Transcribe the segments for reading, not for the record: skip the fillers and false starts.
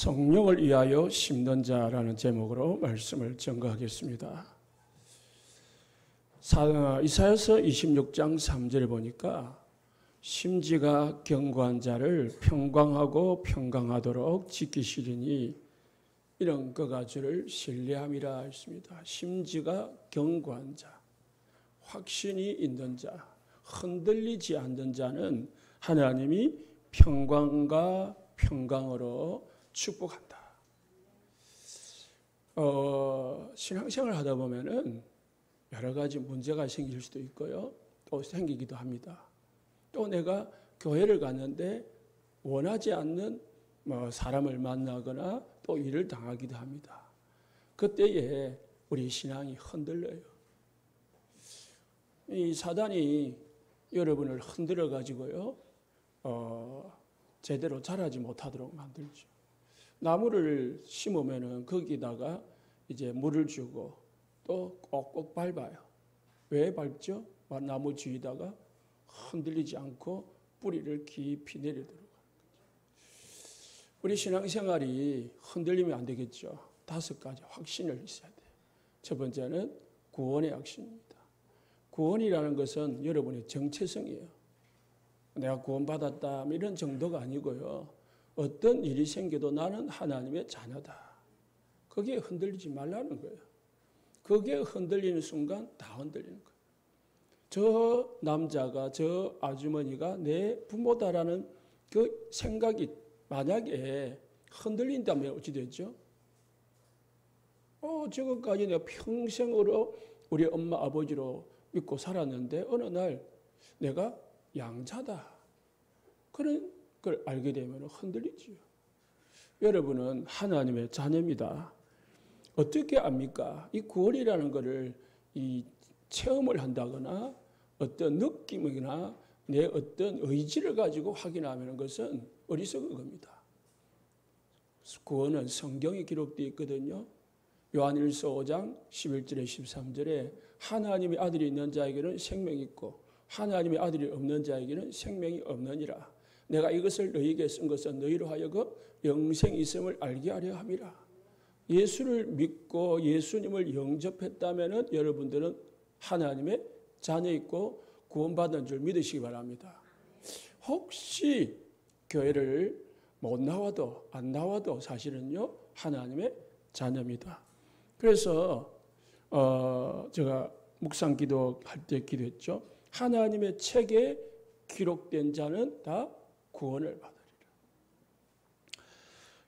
성령을 위하여 심는 자라는 제목으로 말씀을 전가하겠습니다. 이사야서 26장 3절에 보니까 심지가 견고한 자를 평강하고 평강하도록 지키시리니 이런 그가 주를 신뢰함이라 했습니다. 심지가 견고한 자, 확신이 있는 자, 흔들리지 않는 자는 하나님이 평강과 평강으로 축복한다. 신앙생활을 하다 보면은 여러 가지 문제가 생길 수도 있고요. 또 생기기도 합니다. 또 내가 교회를 갔는데 원하지 않는 사람을 만나거나 또 일을 당하기도 합니다. 그때에 우리 신앙이 흔들려요. 이 사단이 여러분을 흔들어 가지고요, 제대로 자라지 못하도록 만들죠. 나무를 심으면은 거기다가 이제 물을 주고 또 꼭꼭 밟아요. 왜 밟죠? 나무 주위다가 흔들리지 않고 뿌리를 깊이 내리도록. 우리 신앙생활이 흔들리면 안 되겠죠. 5가지 확신을 있어야 돼요. 첫 번째는 구원의 확신입니다. 구원이라는 것은 여러분의 정체성이에요. 내가 구원받았다 이런 정도가 아니고요. 어떤 일이 생겨도 나는 하나님의 자녀다. 거기에 흔들리지 말라는 거예요. 거기에 흔들리는 순간 다 흔들리는 거예요. 저 남자가, 저 아주머니가 내 부모다라는 그 생각이 만약에 흔들린다면 어찌 됐죠? 지금까지 내가 평생으로 우리 엄마 아버지로 믿고 살았는데 어느 날 내가 양자다. 그런 걸 알게 되면 흔들리지요. 여러분은 하나님의 자녀입니다. 어떻게 압니까? 이 구원이라는 것을 이 체험을 한다거나 어떤 느낌이나 내 어떤 의지를 가지고 확인하는 것은 어리석은 겁니다. 구원은 성경에 기록되어 있거든요. 요한일서 5장 11절에 13절에 하나님의 아들이 있는 자에게는 생명이 있고 하나님의 아들이 없는 자에게는 생명이 없느니라. 내가 이것을 너희에게 쓴 것은 너희로 하여금 영생이 있음을 알게 하려 함이라. 예수를 믿고 예수님을 영접했다면 여러분들은 하나님의 자녀있고 구원받은 줄 믿으시기 바랍니다. 혹시 교회를 못 나와도 안 나와도 사실은요 하나님의 자녀입니다. 그래서 제가 묵상 기도할 때 기도했죠. 하나님의 책에 기록된 자는 다 구원을 받으리라.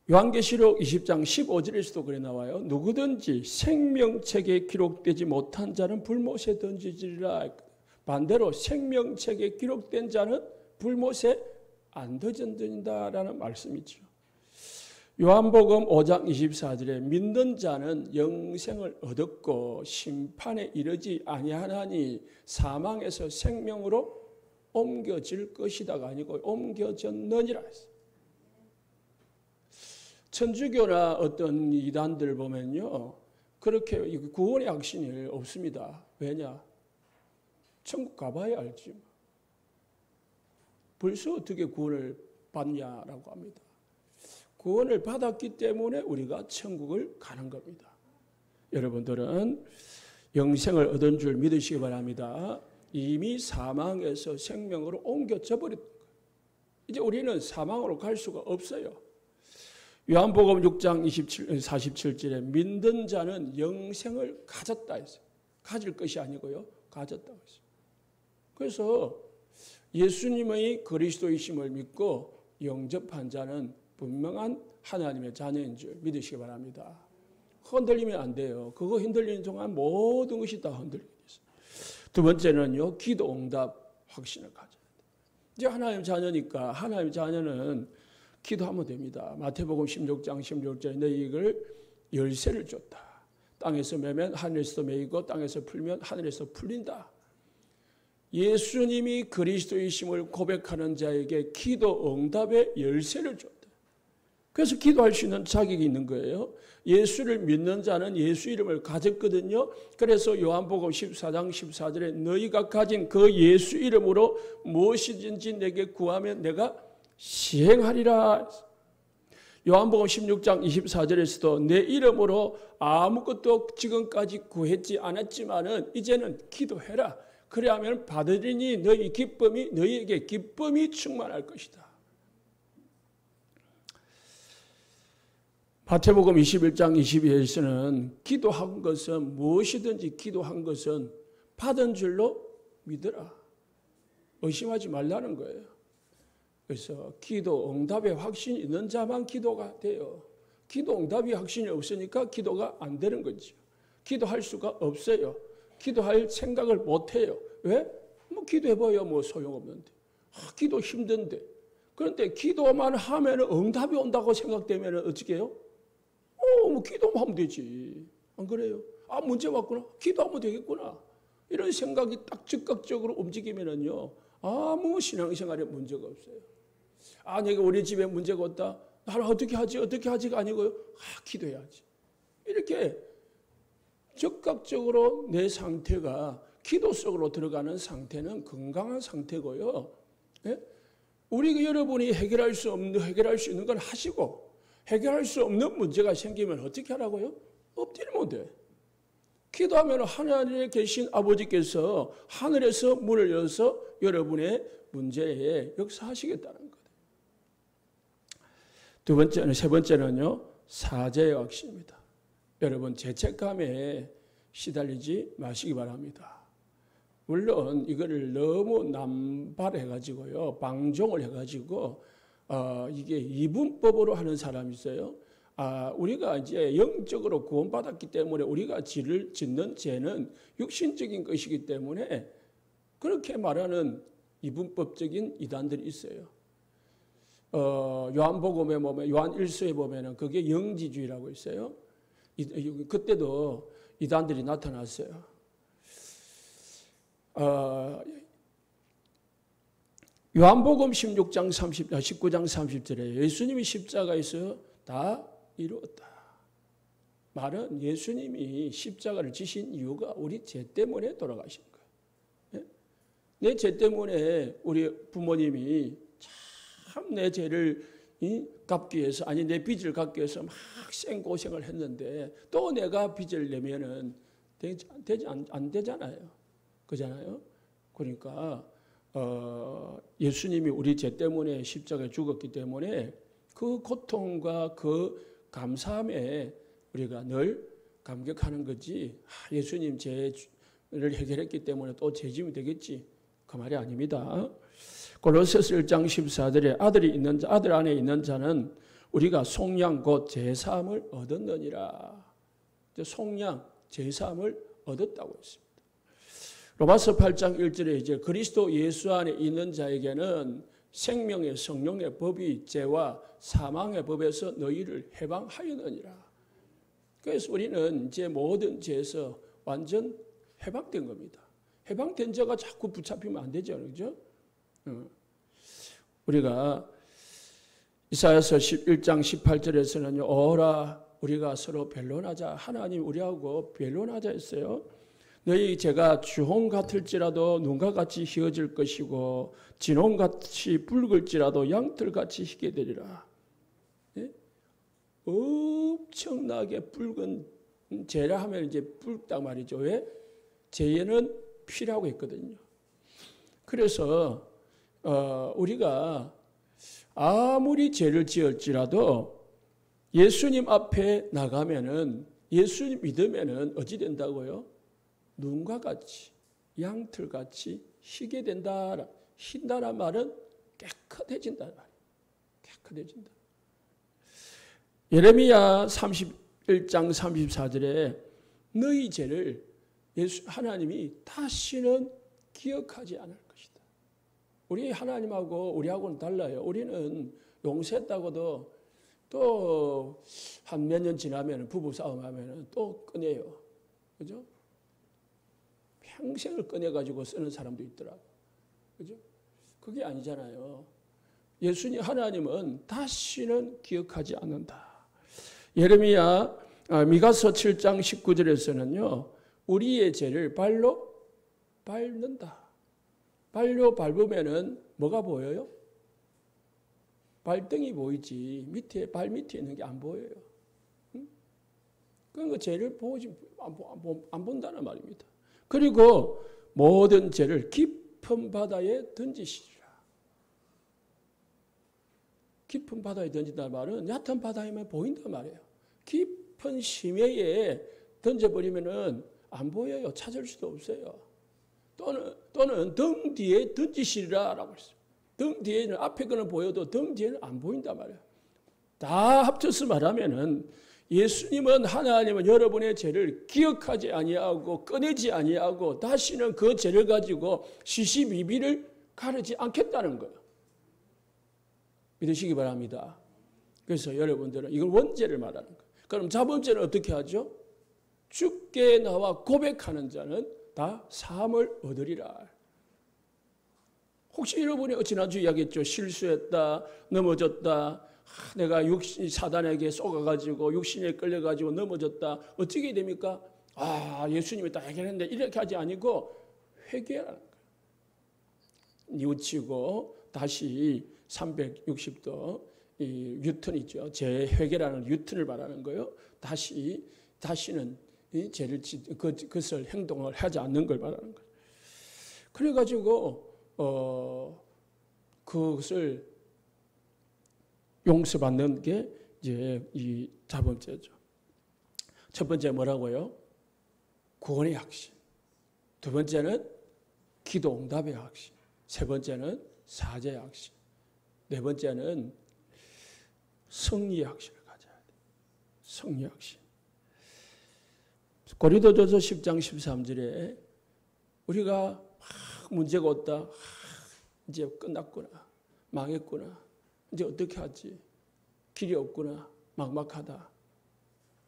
요한계시록 20장 15절에서도 그래 나와요. 누구든지 생명책에 기록되지 못한 자는 불못에 던지리라. 반대로 생명책에 기록된 자는 불못에 안 던진다라는 말씀이죠. 요한복음 5장 24절에 믿는 자는 영생을 얻었고 심판에 이르지 아니하나니 사망에서 생명으로 옮겨질 것이다가 아니고 옮겨졌느니라 했어요. 천주교나 어떤 이단들 보면요, 그렇게 구원의 확신이 없습니다. 왜냐? 천국 가봐야 알지. 벌써 어떻게 구원을 받냐라고 합니다. 구원을 받았기 때문에 우리가 천국을 가는 겁니다. 여러분들은 영생을 얻은 줄 믿으시기 바랍니다. 이미 사망에서 생명으로 옮겨져 버린 거예요. 이제 우리는 사망으로 갈 수가 없어요. 요한복음 6장 47절에 믿는 자는 영생을 가졌다 했어요. 가질 것이 아니고요. 가졌다고 했어요. 그래서 예수님의 그리스도이심을 믿고 영접한 자는 분명한 하나님의 자녀인 줄 믿으시기 바랍니다. 흔들리면 안 돼요. 그거 흔들리는 동안 모든 것이 다 흔들리게 있어요. 두 번째는요, 기도 응답 확신을 가져야 돼요. 이제 하나님 자녀니까 하나님 자녀는 기도하면 됩니다. 마태복음 16장 16절에 너희를 열쇠를 줬다. 땅에서 매면 하늘에서 매이고 땅에서 풀면 하늘에서 풀린다. 예수님이 그리스도이심을 고백하는 자에게 기도 응답의 열쇠를 줬다. 그래서 기도할 수 있는 자격이 있는 거예요. 예수를 믿는 자는 예수 이름을 가졌거든요. 그래서 요한복음 14장 14절에 너희가 가진 그 예수 이름으로 무엇이든지 내게 구하면 내가 시행하리라. 요한복음 16장 24절에서도 내 이름으로 아무것도 지금까지 구했지 않았지만은 이제는 기도해라. 그래야면 받으리니 너희 기쁨이 너희에게 기쁨이 충만할 것이다. 마태복음 21장 22절에서는 기도한 것은 무엇이든지 기도한 것은 받은 줄로 믿으라. 의심하지 말라는 거예요. 그래서 기도 응답의 확신이 있는 자만 기도가 돼요. 기도 응답이 확신이 없으니까 기도가 안 되는 거죠. 기도할 수가 없어요. 기도할 생각을 못 해요. 왜? 뭐 기도해봐야 뭐 소용없는데. 기도 힘든데. 그런데 기도만 하면 응답이 온다고 생각되면 어떻게 해요? 뭐 기도만 하면 되지. 안 그래요? 문제 왔구나. 기도하면 되겠구나. 이런 생각이 딱 즉각적으로 움직이면은요. 아무 신앙생활에 문제가 없어요. 내가 우리 집에 문제가 없다. 나는 어떻게 하지가 아니고요. 기도해야지. 이렇게 즉각적으로 내 상태가 기도 속으로 들어가는 상태는 건강한 상태고요. 예? 여러분이 해결할 수 있는 건 하시고 해결할 수 없는 문제가 생기면 어떻게 하라고요? 엎드리면 돼. 기도하면 하나님에 계신 아버지께서 하늘에서 문을 열어서 여러분의 문제에 역사하시겠다는 거예요. 세 번째는요, 사죄의 확신입니다. 여러분, 죄책감에 시달리지 마시기 바랍니다. 물론 이거를 너무 남발해가지고요, 방종을 해가지고 이게 이분법으로 하는 사람이 있어요. 우리가 이제 영적으로 구원받았기 때문에 우리가 짓는 죄는 육신적인 것이기 때문에 그렇게 말하는 이분법적인 이단들이 있어요. 요한복음에 보면, 요한 1서에 보면은 그게 영지주의라고 있어요. 그때도 이단들이 나타났어요. 요한복음 19장 30절에 예수님이 십자가에서 다 이루었다. 말은 예수님이 십자가를 지신 이유가 우리 죄 때문에 돌아가신 거예요. 내 죄 때문에 우리 부모님이 참 내 죄를 갚기 위해서, 내 빚을 갚기 위해서 막 생고생을 했는데 또 내가 빚을 내면은 안 되잖아요. 그잖아요. 그러니까 예수님이 우리 죄 때문에 십자가에 죽었기 때문에 그 고통과 그 감사함에 우리가 늘 감격하는 거지. 예수님 죄를 해결했기 때문에 또 죄짐이 되겠지. 그 말이 아닙니다. 골로새서 1장 14절에 아들 안에 있는 자는 우리가 속량 곧 제사함을 얻었느니라. 속량, 제사함을 얻었다고 했습니다. 로마서 8장 1절에 이제 그리스도 예수 안에 있는 자에게는 생명의 성령의 법이 죄와 사망의 법에서 너희를 해방하였느니라. 그래서 우리는 이제 모든 죄에서 완전 해방된 겁니다. 해방된 자가 자꾸 붙잡히면 안 되죠. 그렇죠? 우리가 이사야서 11장 18절에서는요. 오라 우리가 서로 변론하자. 하나님 우리하고 변론하자 했어요. 너희 죄가 주홍 같을지라도 눈과 같이 희어질 것이고 진홍같이 붉을지라도 양털같이 희게 되리라. 네? 엄청나게 붉은 죄라 하면 이제 붉다 말이죠. 왜? 죄에는 피라고 했거든요. 그래서 우리가 아무리 죄를 지을지라도 예수님 앞에 나가면은 예수님 믿으면은 어찌 된다고요? 눈과 같이 양털같이 희게 된다. 흰다란 말은 깨끗해진다는 말이에요. 깨끗해진다. 예레미야 31장 34절에 너희 죄를 하나님이 다시는 기억하지 않을 것이다. 우리 하나님하고 우리하고는 달라요. 우리는 용서했다고도 또 한 몇 년 지나면 부부싸움 하면 또 꺼내요. 그죠? 평생을 꺼내가지고 쓰는 사람도 있더라고. 그죠? 그게 아니잖아요. 예수님 하나님은 다시는 기억하지 않는다. 예레미야 미가서 7장 19절에서는요. 우리의 죄를 발로 밟는다. 발로 밟으면은 뭐가 보여요? 발등이 보이지 밑에 발 밑에 있는 게 안 보여요. 그러니까 죄를 안 본다는 말입니다. 그리고 모든 죄를 깊은 바다에 던지시리라. 깊은 바다에 던진다는 말은 얕은 바다에만 보인단 말이에요. 깊은 심해에 던져버리면은 안 보여요. 찾을 수도 없어요. 또는 등 뒤에 던지시리라라고 했어요. 등 뒤에는 앞에 거는 보여도 등 뒤에는 안 보인단 말이에요. 다 합쳐서 말하면은 예수님은 하나님은 여러분의 죄를 기억하지 아니하고 꺼내지 아니하고 다시는 그 죄를 가지고 시시비비를 가르지 않겠다는 거예요. 믿으시기 바랍니다. 그래서 여러분들은 이걸 원죄를 말하는 거예요. 그럼 자범죄는 어떻게 하죠? 주께 나와 고백하는 자는 다 사함을 얻으리라. 혹시 여러분이 지난주 이야기했죠. 실수했다, 넘어졌다, 내가 사단에게 속아가지고 육신에 끌려가지고 넘어졌다. 어떻게 됩니까? 예수님이 다 해결했는데 이렇게 하지 아니고 회개하는 거예요. 뉘우치고 다시 360도 이 유턴이죠. 재회개라는 유턴을 말하는 거예요. 다시는 이 죄를 그것을 행동을 하지 않는 걸 말하는 거예요. 그래가지고 그것을 용서받는 게 이제 이 자범죄죠. 첫 번째 뭐라고요? 구원의 확신. 두 번째는 기도 응답의 확신. 세 번째는 사죄의 확신. 네 번째는 승리의 확신을 가져야 돼요. 승리의 확신. 고린도전서 10장 13절에 우리가 문제가 없다. 이제 끝났구나. 망했구나. 이제 어떻게 하지? 길이 없구나. 막막하다.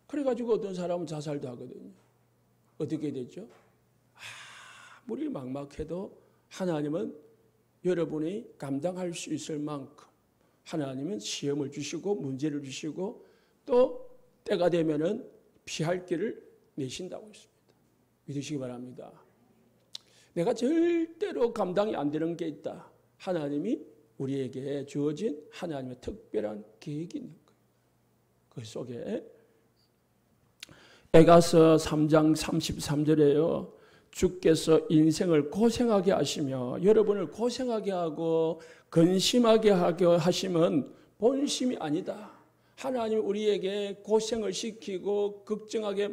그래가지고 어떤 사람은 자살도 하거든요. 어떻게 되죠? 아무리 막막해도 하나님은 여러분이 감당할 수 있을 만큼 하나님은 시험을 주시고 문제를 주시고 또 때가 되면은 피할 길을 내신다고 했습니다. 믿으시기 바랍니다. 내가 절대로 감당이 안 되는 게 있다. 하나님이 우리에게 주어진 하나님의 특별한 계획이 있는 거예요. 그 속에 에가서 3장 33절에요. 주께서 인생을 고생하게 하시며 여러분을 고생하게 하고 근심하게 하게 하시면 본심이 아니다. 하나님 우리에게 고생을 시키고 걱정하게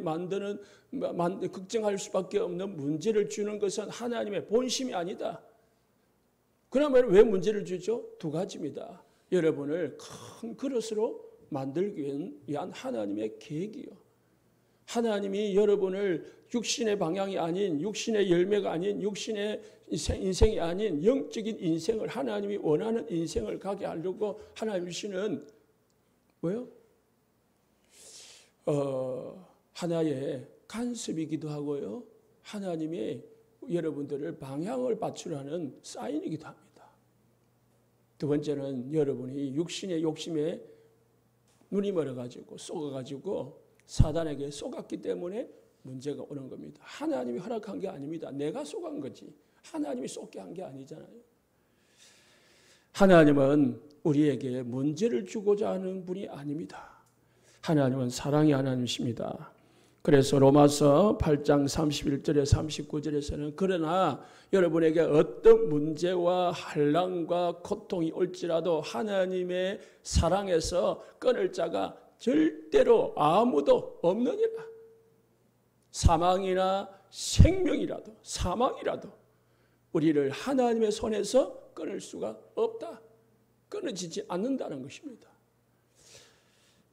걱정할 수밖에 없는 문제를 주는 것은 하나님의 본심이 아니다. 그러면 왜 문제를 주죠? 두 가지입니다. 여러분을 큰 그릇으로 만들기 위한 하나님의 계획이요. 하나님이 여러분을 육신의 방향이 아닌 육신의 열매가 아닌 육신의 인생이 아닌 영적인 인생을 하나님이 원하는 인생을 가게 하려고 하나님 주시는 뭐요? 하나의 간섭이기도 하고요. 하나님의 여러분들을 방향을 맞추라는 사인이기도 합니다. 두 번째는 여러분이 육신의 욕심에 눈이 멀어가지고 쏘가가지고 사단에게 쏘갔기 때문에 문제가 오는 겁니다. 하나님이 허락한 게 아닙니다. 내가 쏘간 거지. 하나님이 쏘게 한 게 아니잖아요. 하나님은 우리에게 문제를 주고자 하는 분이 아닙니다. 하나님은 사랑의 하나님이십니다. 그래서 로마서 8장 31절에 39절에서는 그러나 여러분에게 어떤 문제와 환난과 고통이 올지라도 하나님의 사랑에서 끊을 자가 절대로 아무도 없느니라. 사망이나 생명이라도 사망이라도 우리를 하나님의 손에서 끊을 수가 없다. 끊어지지 않는다는 것입니다.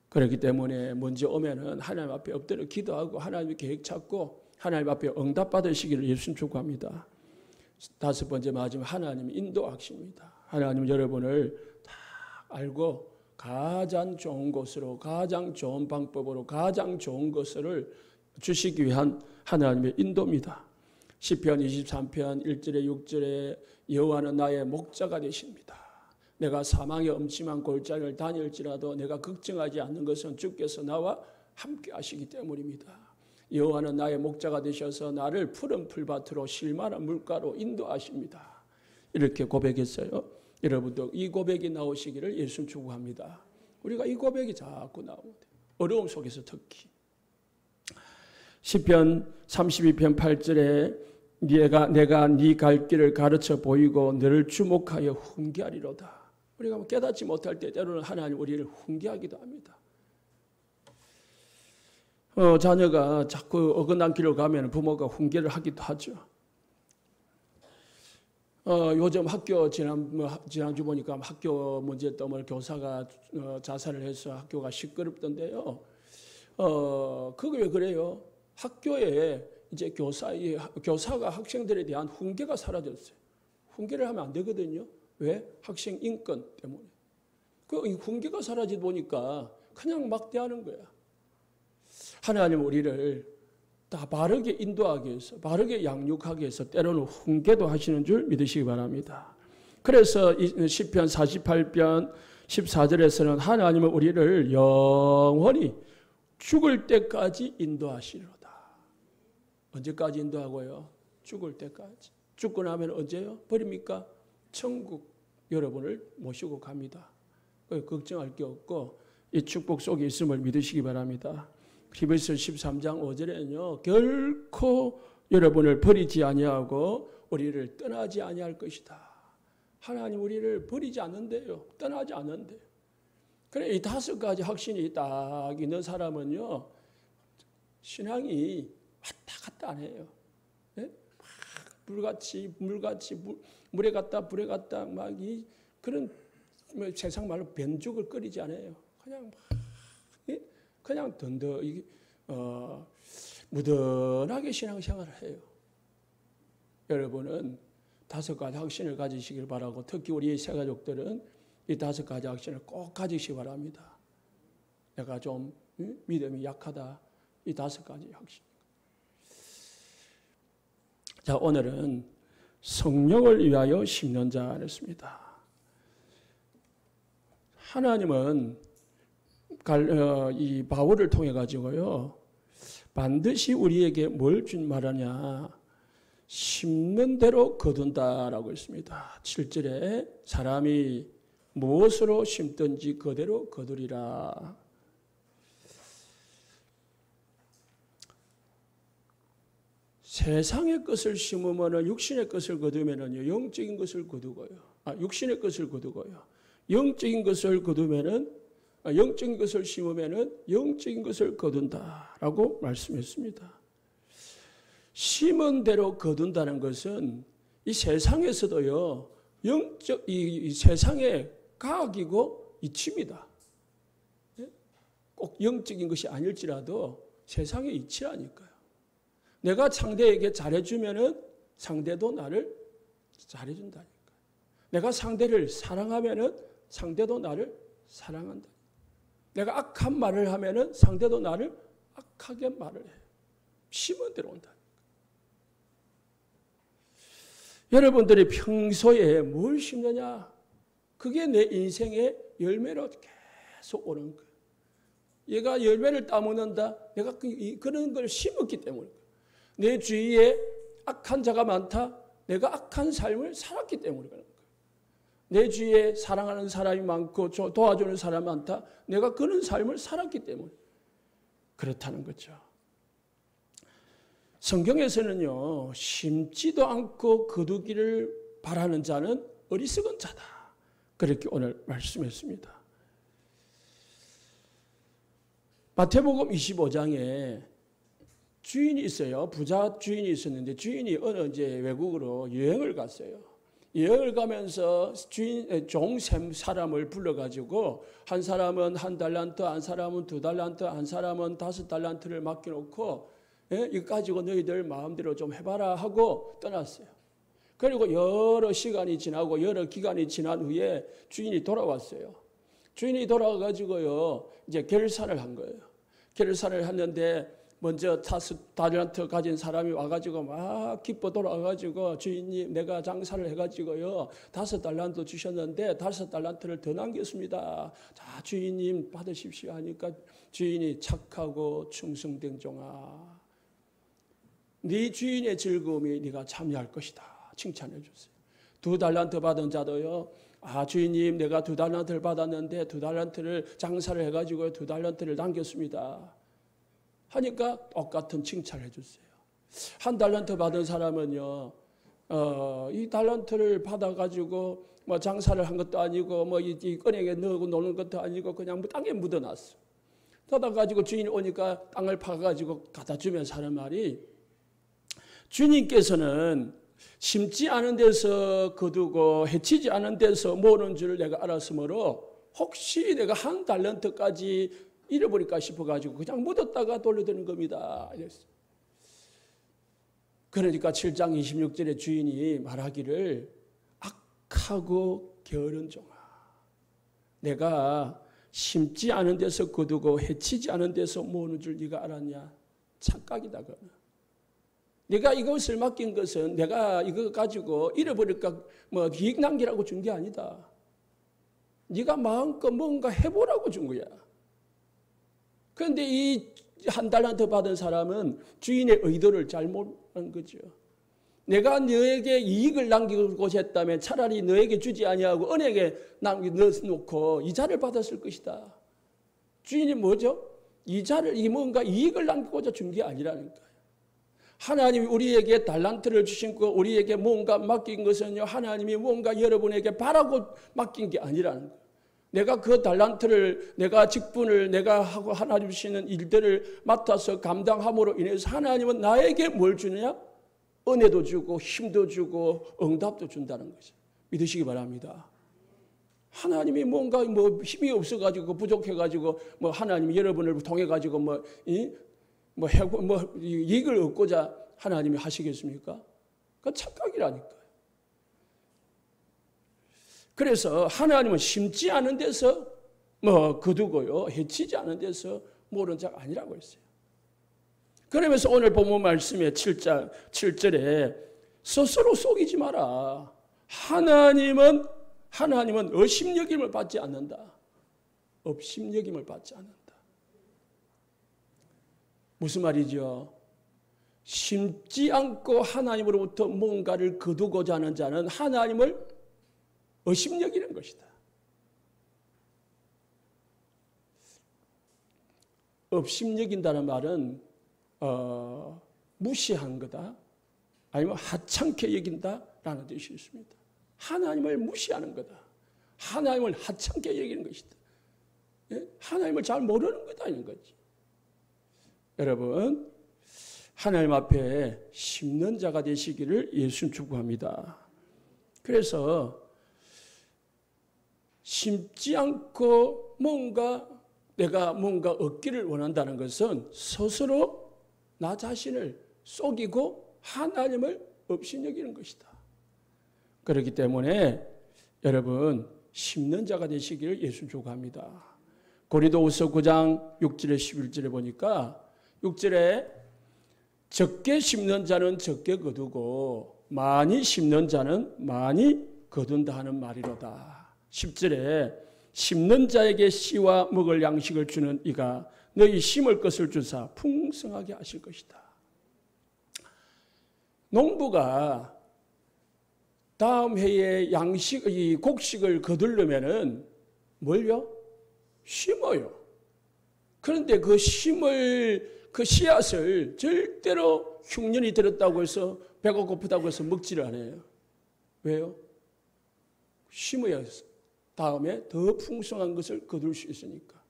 그렇기 때문에 문제 오면은 하나님 앞에 엎드려 기도하고 하나님의 계획 찾고 하나님 앞에 응답 받으시기를 예수님 축복합니다. 다섯 번째 마지막 하나님의 인도하십니다. 하나님 여러분을 다 알고 가장 좋은 곳으로 가장 좋은 방법으로 가장 좋은 것을 주시기 위한 하나님의 인도입니다. 시편 23편 1절에 6절에 여호와는 나의 목자가 되십니다. 내가 사망의 음침한 골짜기를 다닐지라도 내가 걱정하지 않는 것은 주께서 나와 함께 하시기 때문입니다. 여호와는 나의 목자가 되셔서 나를 푸른 풀밭으로 쉴만한 물가로 인도하십니다. 이렇게 고백했어요. 여러분도 이 고백이 나오시기를 예수님 축복합니다. 우리가 이 고백이 자꾸 나오면 돼요. 어려움 속에서 특히. 시편 32편 8절에 내가 네 갈 길을 가르쳐 보이고 너를 주목하여 훈계하리로다. 우리가 깨닫지 못할 때 때로는 하나님 우리를 훈계하기도 합니다. 자녀가 자꾸 어긋난 길을 가면 부모가 훈계를 하기도 하죠. 요즘 학교 지난주 보니까 학교 문제 때문에 교사가 자살을 해서 학교가 시끄럽던데요. 그게 왜 그래요? 학교에 이제 교사가 학생들에 대한 훈계가 사라졌어요. 훈계를 하면 안 되거든요. 왜? 학생 인권 때문에. 그 훈계가 사라지다 보니까 그냥 막 대하는 거야. 하나님 우리를 다 바르게 인도하기 위해서, 바르게 양육하기 위해서 때로는 훈계도 하시는 줄 믿으시기 바랍니다. 그래서 시편 48편 14절에서는 하나님은 우리를 영원히 죽을 때까지 인도하시리로다. 언제까지 인도하고요? 죽을 때까지. 죽고 나면 언제요? 버립니까? 천국 여러분을 모시고 갑니다. 걱정할 게 없고 이 축복 속에 있음을 믿으시기 바랍니다. 히브리서 13장 5절에는요. 결코 여러분을 버리지 아니하고 우리를 떠나지 아니할 것이다. 하나님 우리를 버리지 않는데요. 떠나지 않는데요. 그래 이 5가지 확신이 딱 있는 사람은요. 신앙이 왔다 갔다 안 해요. 네? 물같이 물에 갔다 불에 갔다 막 이 그런 세상 말로 변죽을 끓이지 않아요. 그냥 무던하게 신앙생활을 해요. 여러분은 5가지 확신을 가지시길 바라고 특히 우리 새 가족들은 이 5가지 확신을 꼭 가지시기 바랍니다. 내가 좀 믿음이 약하다. 이 5가지 확신. 자, 오늘은 성령을 위하여 심는 자 했습니다. 하나님은 이 바울을 통해 가지고요. 반드시 우리에게 뭘 말하냐. 심는 대로 거둔다라고 했습니다. 7절에 사람이 무엇으로 심든지 그대로 거두리라. 세상의 것을 심으면 육신의 것을 거두면 영적인 것을 거두고요. 육신의 것을 거두고요. 영적인 것을 거두면은 영적인 것을 심으면은 영적인 것을 거둔다라고 말씀했습니다. 심은 대로 거둔다는 것은 이 세상에서도요. 이 세상의 과학이고 이치입니다. 꼭 영적인 것이 아닐지라도 세상의 이치라니까요. 내가 상대에게 잘해주면은 상대도 나를 잘해준다니까. 내가 상대를 사랑하면은 상대도 나를 사랑한다. 내가 악한 말을 하면은 상대도 나를 악하게 말을 해요. 심은 대로 온다. 여러분들이 평소에 뭘 심느냐? 그게 내 인생의 열매로 계속 오는 거예요. 얘가 열매를 따먹는다. 내가 그런 걸 심었기 때문에. 내 주위에 악한 자가 많다. 내가 악한 삶을 살았기 때문에 그런 거예요. 내 주위에 사랑하는 사람이 많고 도와주는 사람이 많다. 내가 그런 삶을 살았기 때문에 그렇다는 거죠. 성경에서는요. 심지도 않고 거두기를 바라는 자는 어리석은 자다. 그렇게 오늘 말씀했습니다. 마태복음 25장에 주인이 있어요. 부자 주인이 있었는데 주인이 어느 이제 외국으로 여행을 갔어요. 여행을 가면서 종 사람을 불러가지고 한 사람은 1달란트, 한 사람은 2달란트, 한 사람은 5달란트를 맡겨놓고 이거 가지고 너희들 마음대로 좀 해봐라 하고 떠났어요. 그리고 여러 시간이 지나고 여러 기간이 지난 후에 주인이 돌아왔어요. 주인이 돌아와가지고요 이제 결산을 한 거예요. 결산을 했는데 먼저 5달란트 가진 사람이 와가지고 막 기뻐 돌아와가지고 주인님 내가 장사를 해가지고요 5달란트 주셨는데 5달란트를 더 남겼습니다. 자 주인님 받으십시오 하니까 주인이 착하고 충성된 종아 네 주인의 즐거움이 네가 참여할 것이다. 칭찬해 줬어요. 2달란트 받은 자도요 아, 주인님, 내가 2달란트를 받았는데 2달란트를 장사를 해가지고 2달란트를 남겼습니다. 하니까 똑같은 칭찬을 해주세요. 1달란트 받은 사람은요, 이 달란트를 받아가지고 뭐 장사를 한 것도 아니고 뭐 이 은행에 넣고 노는 것도 아니고 그냥 땅에 묻어놨어. 받아가지고 주인이 오니까 땅을 파가지고 갖다 주면서 하는 말이, 주님께서는 심지 않은 데서 거두고 해치지 않은 데서 모으는 줄 내가 알았으므로 혹시 내가 1달란트까지 잃어버릴까 싶어가지고 그냥 묻었다가 돌려드는 겁니다. 이랬어요. 그러니까 7장 26절에 주인이 말하기를, 악하고 게으른 종아, 내가 심지 않은 데서 거두고 해치지 않은 데서 모으는 줄 네가 알았냐? 착각이다. 그러나 내가 이것을 맡긴 것은 내가 이거 가지고 잃어버릴까 뭐 이익 남기라고 준 게 아니다. 네가 마음껏 뭔가 해보라고 준 거야. 그런데 이 1달란트 받은 사람은 주인의 의도를 잘못한 거죠. 내가 너에게 이익을 남기고자 했다면 차라리 너에게 주지 아니하고 은행에 넣어놓고 이자를 받았을 것이다. 주인이 뭐죠? 이자를, 뭔가 이익을 남기고자 준 게 아니라는 거예요. 하나님이 우리에게 달란트를 주신 거, 우리에게 뭔가 맡긴 것은요, 하나님이 뭔가 여러분에게 바라고 맡긴 게 아니라는 거예요. 내가 그 달란트를, 내가 직분을 내가 하고 하나님 주시는 일들을 맡아서 감당함으로 인해서 하나님은 나에게 뭘 주느냐? 은혜도 주고 힘도 주고 응답도 준다는 거죠. 믿으시기 바랍니다. 하나님이 뭔가 뭐 힘이 없어가지고 부족해가지고 뭐 하나님이 여러분을 통해가지고 이익을 얻고자 하나님이 하시겠습니까? 그건 착각이라니까요. 그래서 하나님은 심지 않은 데서 거두고요, 해치지 않은 데서 모른 자가 아니라고 했어요. 그러면서 오늘 본문 말씀에 7절에 스스로 속이지 마라. 하나님은 업심여김을 받지 않는다. 업심여김을 받지 않는다. 무슨 말이죠? 심지 않고 하나님으로부터 뭔가를 거두고자 하는 자는 하나님을 업심여기는 것이다. 업심여긴다는 말은 무시한 거다, 아니면 하찮게 여긴다라는 뜻이 있습니다. 하나님을 무시하는 거다. 하나님을 하찮게 여기는 것이다. 하나님을 잘 모르는 거다 이런 거지. 여러분, 하나님 앞에 심는 자가 되시기를 예수님 축복합니다. 그래서 심지 않고 내가 뭔가 얻기를 원한다는 것은 스스로 나 자신을 속이고 하나님을 업신여기는 것이다. 그렇기 때문에 여러분, 심는 자가 되시기를 예수 축복합니다. 고린도후서 9장 6절에 11절에 보니까 6절에 적게 심는 자는 적게 거두고 많이 심는 자는 많이 거둔다 하는 말이로다. 10절에 심는 자에게 씨와 먹을 양식을 주는 이가 너희 심을 것을 주사 풍성하게 하실 것이다. 농부가 다음 해에 이 곡식을 거두려면은 뭘요? 심어요. 그런데 그 씨앗을 절대로 흉년이 들었다고 해서 배가 고프다고 해서 먹지를 않아요. 왜요? 심어야 다음에 더 풍성한 것을 거둘 수 있으니까.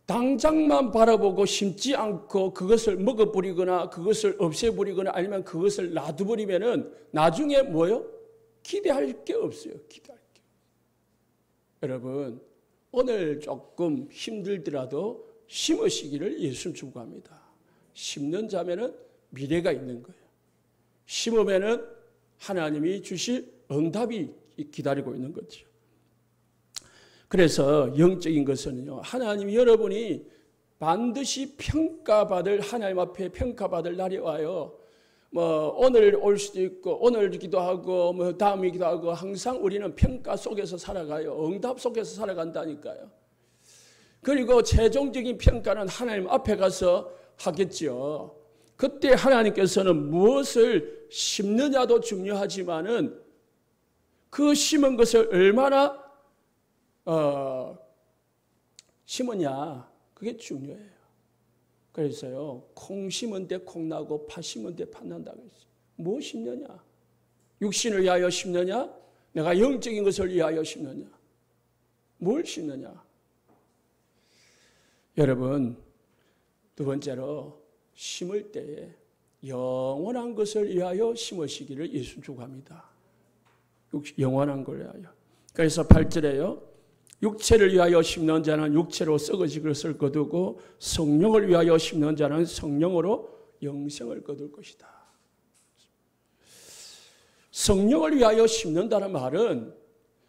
당장만 바라보고 심지 않고 그것을 먹어버리거나 그것을 없애버리거나 아니면 그것을 놔두버리면은 나중에 뭐요? 기대할 게 없어요. 기대할 게. 여러분, 오늘 조금 힘들더라도 심으시기를 예수님 축복합니다. 심는 자면은 미래가 있는 거예요. 심으면은 하나님이 주실 응답이 기다리고 있는 거죠. 그래서 영적인 것은요, 하나님 여러분이 반드시 평가받을, 하나님 앞에 평가받을 날이 와요. 오늘 올 수도 있고 오늘이기도 하고 다음이기도 하고 항상 우리는 평가 속에서 살아가요. 응답 속에서 살아간다니까요. 그리고 최종적인 평가는 하나님 앞에 가서 하겠죠. 그때 하나님께서는 무엇을 심느냐도 중요하지만은 그 심은 것을 얼마나 심으냐, 그게 중요해요. 그래서요, 콩 심은 데 콩 나고 팥 심은 데 팥 난다고 했어요. 뭐 심느냐? 육신을 위하여 심느냐? 내가 영적인 것을 위하여 심느냐? 뭘 심느냐? 여러분, 두 번째로 심을 때에 영원한 것을 위하여 심으시기를 예수 축복합니다. 영원한 걸 위하여. 그래서 8절에요. 육체를 위하여 심는 자는 육체로 썩어질 것을 거두고 성령을 위하여 심는 자는 성령으로 영생을 거둘 것이다. 성령을 위하여 심는다는 말은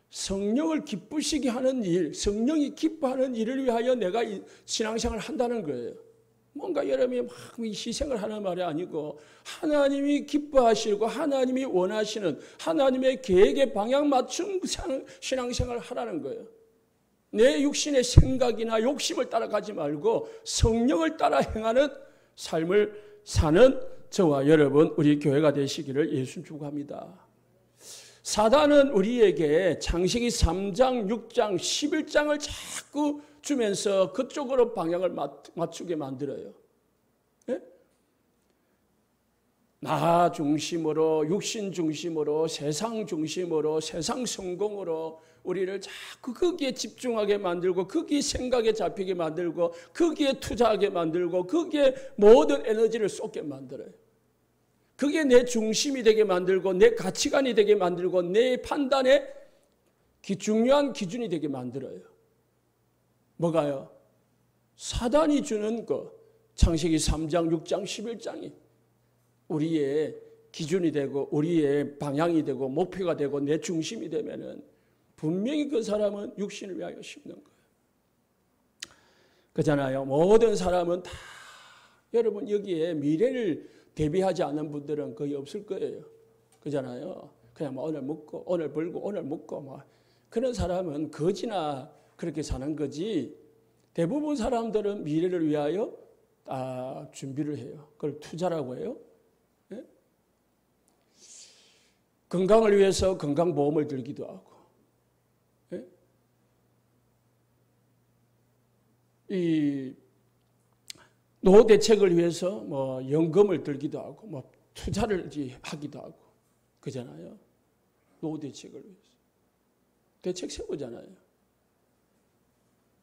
성령을 기쁘시게 하는 일, 성령이 기뻐하는 일을 위하여 내가 신앙생활을 한다는 거예요. 뭔가 여러분이 막 희생을 하는 말이 아니고 하나님이 기뻐하시고 하나님이 원하시는 하나님의 계획에 방향 맞춘 신앙생활을 하라는 거예요. 내 육신의 생각이나 욕심을 따라가지 말고 성령을 따라 행하는 삶을 사는 저와 여러분, 우리 교회가 되시기를 예수 축복합니다. 사단은 우리에게 창세기 3장, 6장, 11장을 자꾸 주면서 그쪽으로 방향을 맞추게 만들어요. 네? 나 중심으로, 육신 중심으로, 세상 중심으로, 세상 성공으로 우리를 자꾸 거기에 집중하게 만들고 거기에 생각에 잡히게 만들고 거기에 투자하게 만들고 거기에 모든 에너지를 쏟게 만들어요. 그게 내 중심이 되게 만들고 내 가치관이 되게 만들고 내 판단의 중요한 기준이 되게 만들어요. 뭐가요? 사단이 주는 거, 창세기 3장, 6장, 11장이 우리의 기준이 되고 우리의 방향이 되고 목표가 되고 내 중심이 되면은 분명히 그 사람은 육신을 위하여 심는 거예요. 그렇잖아요. 모든 사람은 다 여러분 여기에 미래를 대비하지 않는 분들은 거의 없을 거예요. 그렇잖아요. 그냥 뭐 오늘 먹고 오늘 벌고 오늘 먹고 뭐 그런 사람은 거지나 그렇게 사는 거지. 대부분 사람들은 미래를 위하여 준비를 해요. 그걸 투자라고 해요. 네? 건강을 위해서 건강보험을 들기도 하고, 네? 이 노후 대책을 위해서 뭐 연금을 들기도 하고, 뭐 투자를 하기도 하고, 그잖아요. 노후 대책을 위해서 대책 세우잖아요.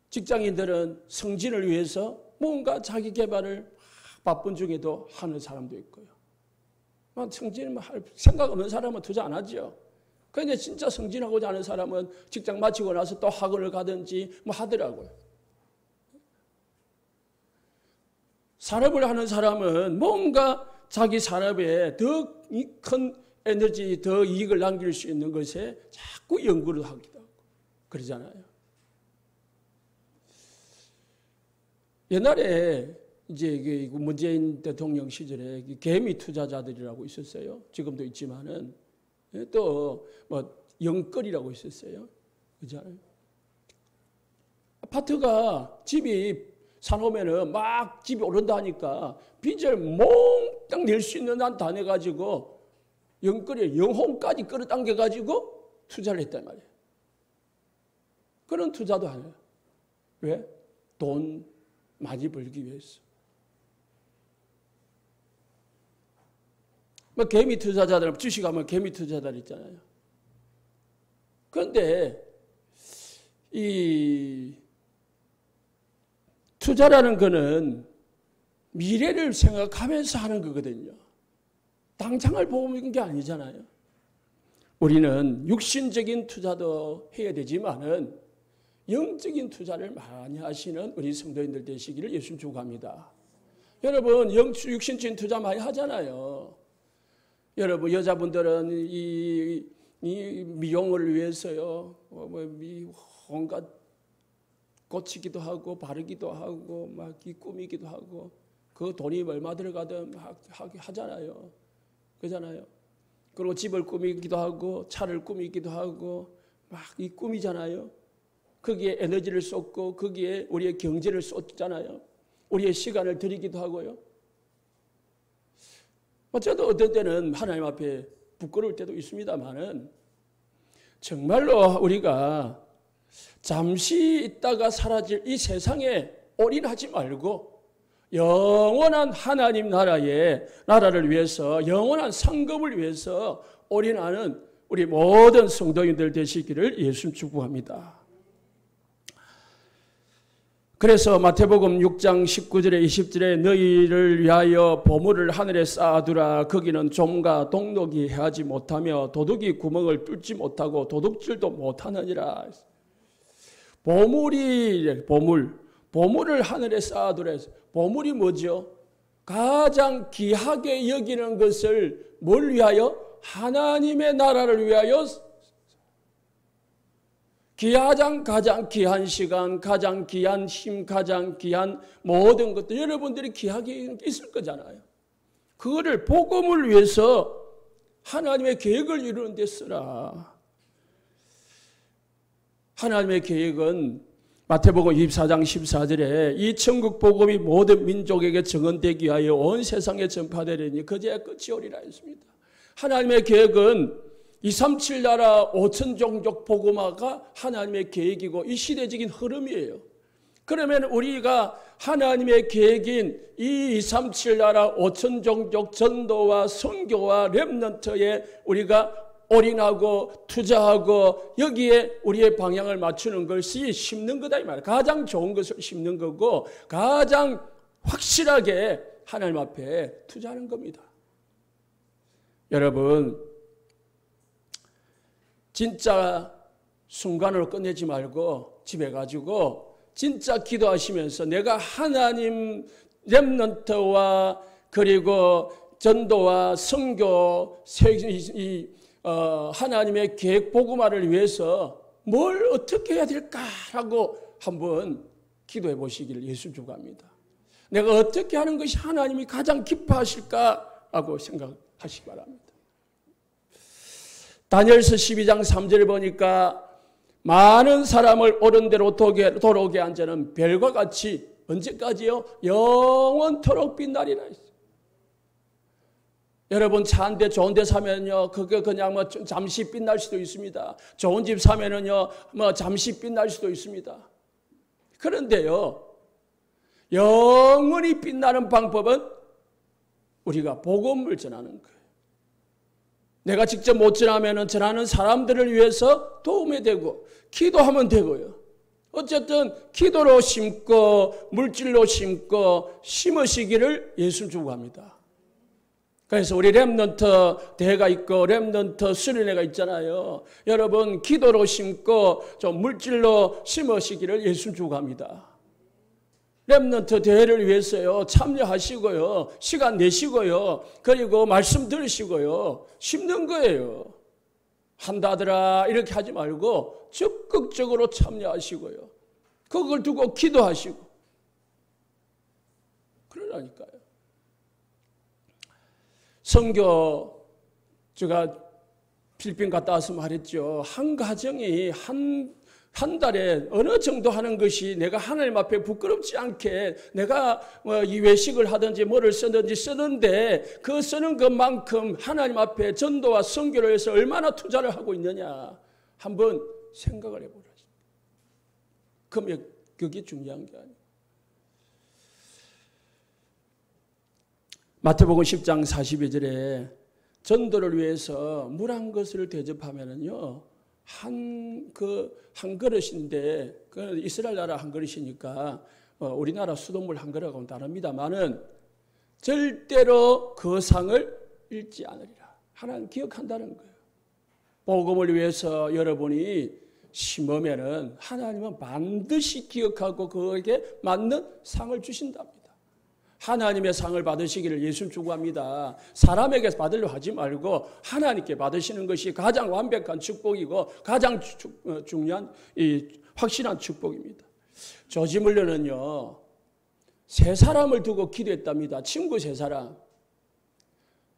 직장인들은 승진을 위해서 뭔가 자기 개발을 바쁜 중에도 하는 사람도 있고요. 승진을 할 생각 없는 사람은 투자 안 하죠. 그런데 진짜 승진하고자 하는 사람은 직장 마치고 나서 또 학원을 가든지 뭐 하더라고요. 산업을 하는 사람은 뭔가 자기 산업에 더 큰 에너지, 더 이익을 남길 수 있는 것에 자꾸 연구를 하기도 하고 그러잖아요. 옛날에 이제 문재인 대통령 시절에 개미 투자자들이라고 있었어요. 지금도 있지만은 또 뭐 영끌이라고 있었어요. 그잖아요. 아파트가 집이 사놓으면은 막 집이 오른다 하니까 빚을 몽땅 낼 수 있는 한 다 내가지고 영끌이 영혼까지 끌어당겨가지고 투자를 했단 말이에요. 그런 투자도 하네요. 왜? 돈 많이 벌기 위해서. 뭐 개미 투자자들, 주식하면 개미 투자자들 있잖아요. 그런데 이 투자라는 거는 미래를 생각하면서 하는 거거든요. 당장을 보고 있는 게 아니잖아요. 우리는 육신적인 투자도 해야 되지만은 영적인 투자를 많이 하시는 우리 성도인들 되시기를 예수 축복합니다. 여러분 육신적인 투자 많이 하잖아요. 여러분 여자분들은 이 미용을 위해서요, 온갖 고치기도 하고 바르기도 하고 막 꾸미기도 하고 그 돈이 얼마 들어가든 하잖아요. 그잖아요. 그리고 집을 꾸미기도 하고 차를 꾸미기도 하고 막 꾸미잖아요. 거기에 에너지를 쏟고 거기에 우리의 경제를 쏟잖아요. 우리의 시간을 드리기도 하고요. 저도 어떤 때는 하나님 앞에 부끄러울 때도 있습니다만은 정말로 우리가 잠시 있다가 사라질 이 세상에 올인하지 말고 영원한 하나님 나라를 위해서 영원한 상급을 위해서 올인하는 우리 모든 성도님들 되시기를 예수님 축복합니다. 그래서 마태복음 6장 19절에 20절에 너희를 위하여 보물을 하늘에 쌓아두라. 거기는 좀과 동록이 해하지 못하며 도둑이 구멍을 뚫지 못하고 도둑질도 못하느니라. 보물을 하늘에 쌓아두라. 보물이 뭐죠? 가장 귀하게 여기는 것을 뭘 위하여? 하나님의 나라를 위하여 가장 귀한 시간, 가장 귀한 힘, 가장 귀한 모든 것들 여러분들이 귀하게 있을 거잖아요. 그거를 복음을 위해서 하나님의 계획을 이루는 데 쓰라. 하나님의 계획은 마태복음 24장 14절에 이 천국 복음이 모든 민족에게 증언되기 위하여 온 세상에 전파되리니 그제야 끝이 오리라 했습니다. 하나님의 계획은 237 나라 5천 종족 복음화가 하나님의 계획이고 이 시대적인 흐름이에요. 그러면 우리가 하나님의 계획인 이 237 나라 5천 종족 전도와 선교와 렘넌트에 우리가 올인하고 투자하고 여기에 우리의 방향을 맞추는 것이 심는 거다 이 말이에요. 가장 좋은 것을 심는 거고 가장 확실하게 하나님 앞에 투자하는 겁니다. 여러분 진짜 순간으로 끝내지 말고 집에 가지고 진짜 기도하시면서 내가 하나님 렘넌트와 그리고 전도와 선교 하나님의 계획 복음화를 위해서 뭘 어떻게 해야 될까라고 한번 기도해 보시기를 예수 축복합니다. 내가 어떻게 하는 것이 하나님이 가장 기뻐하실까라고 생각하시기 바랍니다. 다니엘서 12장 3절에 보니까 많은 사람을 옳은 대로 돌아오게 한 자는 별과 같이 언제까지요? 영원토록 빛나리라 했어요. 여러분 차 한 대 좋은 데 사면요 그게 그냥 뭐 잠시 빛날 수도 있습니다. 좋은 집 사면은요 뭐 잠시 빛날 수도 있습니다. 그런데요 영원히 빛나는 방법은 우리가 복음을 전하는 거예요. 내가 직접 못 전하면은 전하는 사람들을 위해서 도움이 되고 기도하면 되고요. 어쨌든 기도로 심고 물질로 심고 심으시기를 예수 축복합니다. 그래서 우리 렘넌트 대회가 있고 렘넌트 수련회가 있잖아요. 여러분 기도로 심고 좀 물질로 심으시기를 예수 축복합니다. 렘넌트 대회를 위해서요 참여하시고요 시간 내시고요 그리고 말씀 들으시고요 심는 거예요. 한다더라 이렇게 하지 말고 적극적으로 참여하시고요 그걸 두고 기도하시고 그러라니까요. 선교 제가 필리핀 갔다 와서 말했죠. 한 가정이 한 달에 어느 정도 하는 것이 내가 하나님 앞에 부끄럽지 않게 내가 이 외식을 하든지 뭐를 쓰든지 쓰는데 그 쓰는 것만큼 하나님 앞에 전도와 선교를 위해서 얼마나 투자를 하고 있느냐 한번 생각을 해보라. 그게 중요한 게 아니에요. 마태복음 10장 42절에 전도를 위해서 물 한 것을 대접하면은요 한 그릇인데 그 이스라엘 나라 한 그릇이니까 우리나라 수돗물 한 그릇하고는 다릅니다만은 절대로 그 상을 잃지 않으리라. 하나님 기억한다는 거예요. 복음을 위해서 여러분이 심으면은 하나님은 반드시 기억하고 그에게 맞는 상을 주신답니다. 하나님의 상을 받으시기를 예수 축복합니다. 사람에게 받으려 하지 말고 하나님께 받으시는 것이 가장 완벽한 축복이고 가장 중요한 확실한 축복입니다. 조지 물러는요 3사람을 두고 기도했답니다. 친구 3사람.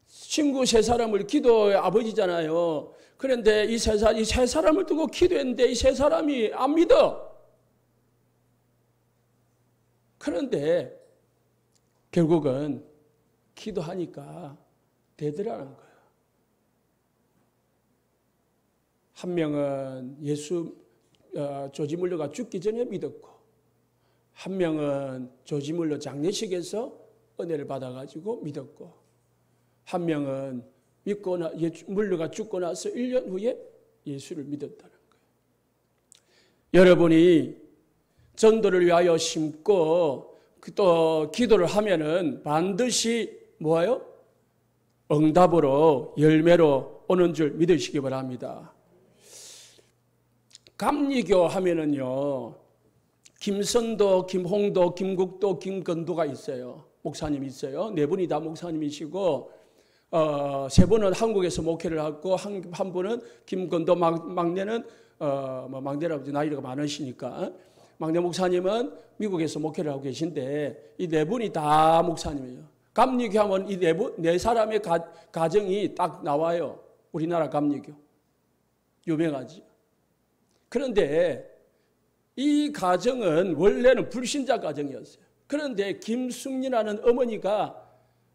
친구 3사람을 기도의 아버지잖아요. 그런데 이 세 사람을 두고 기도했는데 이 3사람이 안 믿어. 그런데 결국은 기도하니까 되더라는 거예요. 한 명은 예수 조지물러가 죽기 전에 믿었고, 한 명은 조지물러 장례식에서 은혜를 받아가지고 믿었고, 한 명은 물러가 죽고 나서 1년 후에 예수를 믿었다는 거예요. 여러분이 전도를 위하여 심고 또 기도를 하면은 반드시 뭐예요? 응답으로 열매로 오는 줄 믿으시기 바랍니다. 감리교 하면은요, 김선도, 김홍도, 김국도, 김건도가 있어요. 목사님이 있어요. 네 분이 다 목사님이시고, 세 분은 한국에서 목회를 하고, 한 분은 김건도 막내는, 막내라고 나이가 많으시니까, 막내 목사님은 미국에서 목회를 하고 계신데, 이 네 분이 다 목사님이에요. 감리교 하면 이 네 사람의 가정이 딱 나와요. 우리나라 감리교. 유명하지. 그런데 이 가정은 원래는 불신자 가정이었어요. 그런데 김숙리라는 어머니가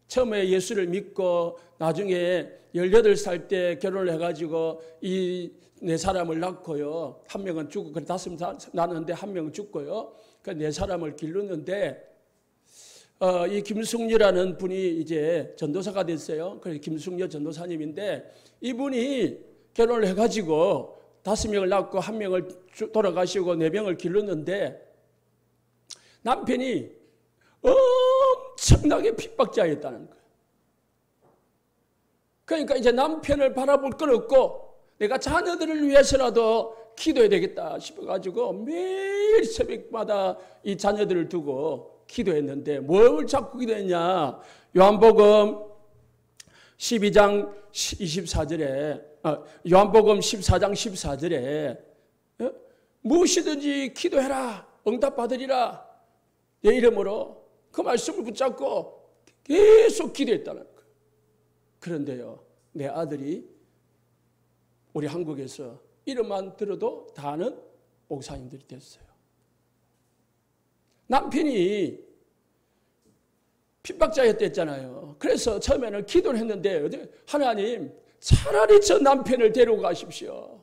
처음에 예수를 믿고 나중에 18살 때 결혼을 해가지고 이 네 사람을 낳고요. 한 명은 죽고, 그래 5명 낳았는데 한 명은 죽고요. 그 네 사람을 기르는데, 이 김숙리라는 분이 이제 전도사가 됐어요. 그래서 김숙리 전도사님인데, 이분이 결혼을 해가지고 5명을 낳고 한 명을 돌아가시고 4명을 기르는데, 남편이 엄청나게 핍박자였다는 거예요. 그러니까 이제 남편을 바라볼 건 없고, 내가 자녀들을 위해서라도 기도해야 되겠다 싶어가지고 매일 새벽마다 이 자녀들을 두고 기도했는데, 뭘 자꾸 기도했냐? 요한복음 12장 24절에, 요한복음 14장 14절에 무엇이든지 기도해라, 응답받으리라, 내 이름으로, 그 말씀을 붙잡고 계속 기도했다는 거예요. 그런데요, 내 아들이 우리 한국에서 이름만 들어도 다 아는 목사님들이 됐어요. 남편이 핍박자였댔잖아요. 그래서 처음에는 기도를 했는데, 하나님 차라리 저 남편을 데리고 가십시오.